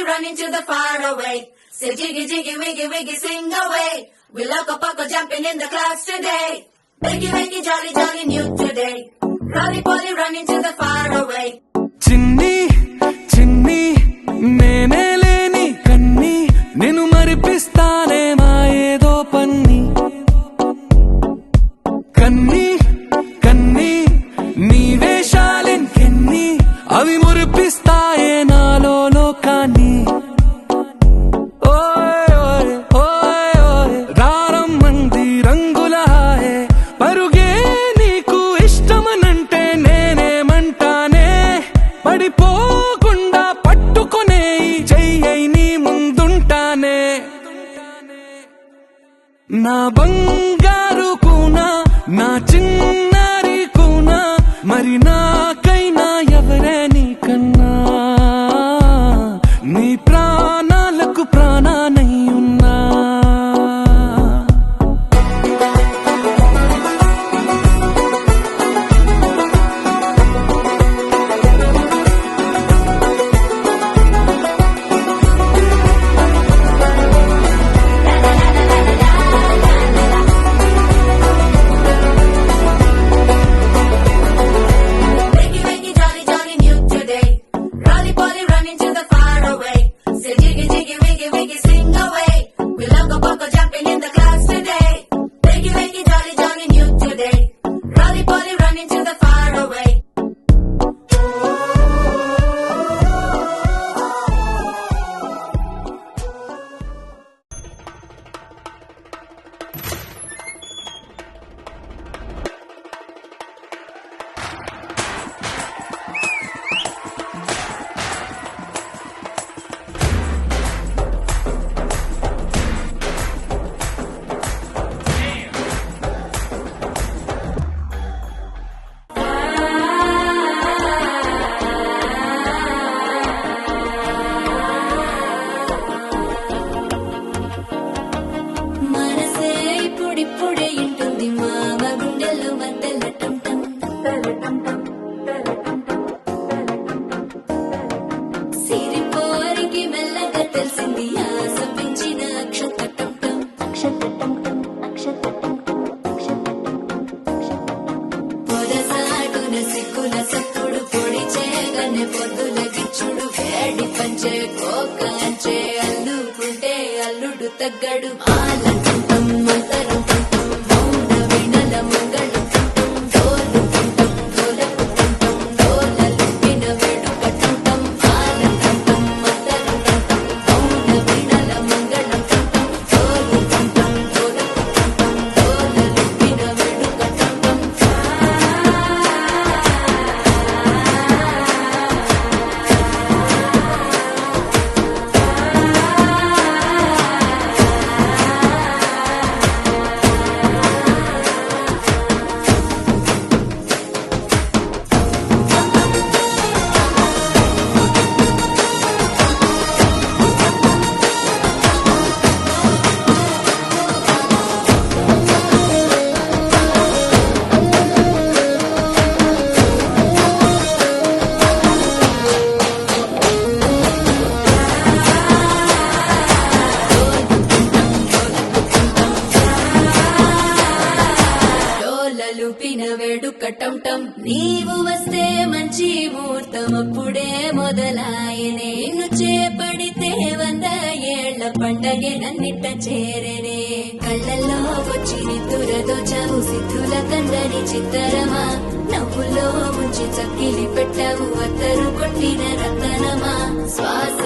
running to the far away. Say jiggy, jiggy, wiggy, wiggy, sing away. We loco poco jumping in the clouds today. Wakey, wakey, jolly, jolly, new today. Rolly polly running to the far away. చిన్ని చిన్ని నేనే లేని కన్ని నేను మరిపిస్తానే మా ఏదో పన్ని కన్ని కన్ని నీ వేషాలెన్కెన్ని అవి మురిపిస్తాయే నాలో లోకాన్ని ఓయ్ ఓయ్ ఓయ్ ఓయ్ రారమ్మంది రంగుల హాయే పరుగే నీకు ఇష్టమనంటే నేనేమంటానే పడిపోకుండా పట్టుకునే చెయ్యై నీ ముందుంటానే నా బంగారు కూనా నా చిన్నారి కూనా మరి నాకైనా ఎవరే నీకన్నా నీ ప్రాణాలకు ప్రాణానై ఉన్నా Wakey, wakey, jolly, jolly, new today. Rolly polly running to the far away. Say jiggy, jiggy, wiggy, wiggy, sing away. We loco poco jumping in the clouds today. Wakey, wakey, jolly, jolly, new today. Rolly polly running to the far away. మనసే ఇప్పుడిప్పుడే ఇంటుంది మామ గుండెల్లో మధ్యలో టం టం సిరిపోరికి మెల్లగా తెలిసింది ఆశ పెంచిన అక్షత టం టం పొదసాటున సిగ్గుల సప్పుడు పొడి చేయగానే పొద్దుల గిచ్చుడు వేడి పంచే కోకాంచే అల్లుకుంటే అల్లుడు తగ్గడు ఆలంటం మంతరం టంటం మౌన వినల మంగళం టంటం డోలు టంటం డోలకు టంటం డోలలు విన వేడుక టంటం ఆలంటం మంతరం టంటం మౌన వినల మంగళం టంటం డోలు టంటం డోలకు టంటం డోలలు విన వేడుక టంటం డోలలుపిన వేడుక టంటం నీవు వస్తే మంచి ముహూర్తం అప్పుడే మొదలాయనే నిన్ను చేపడితే 100 ఏళ్ల పండగే నన్నిట్ట చేరనే కళ్ళల్లో వచ్చి నిద్దురతో చావు సిద్ధుల కందని చిత్తరమా నవ్వులో ముంచి చక్కిలి పెట్టావు అత్తరు కొట్టిన రతనమా శ్వాస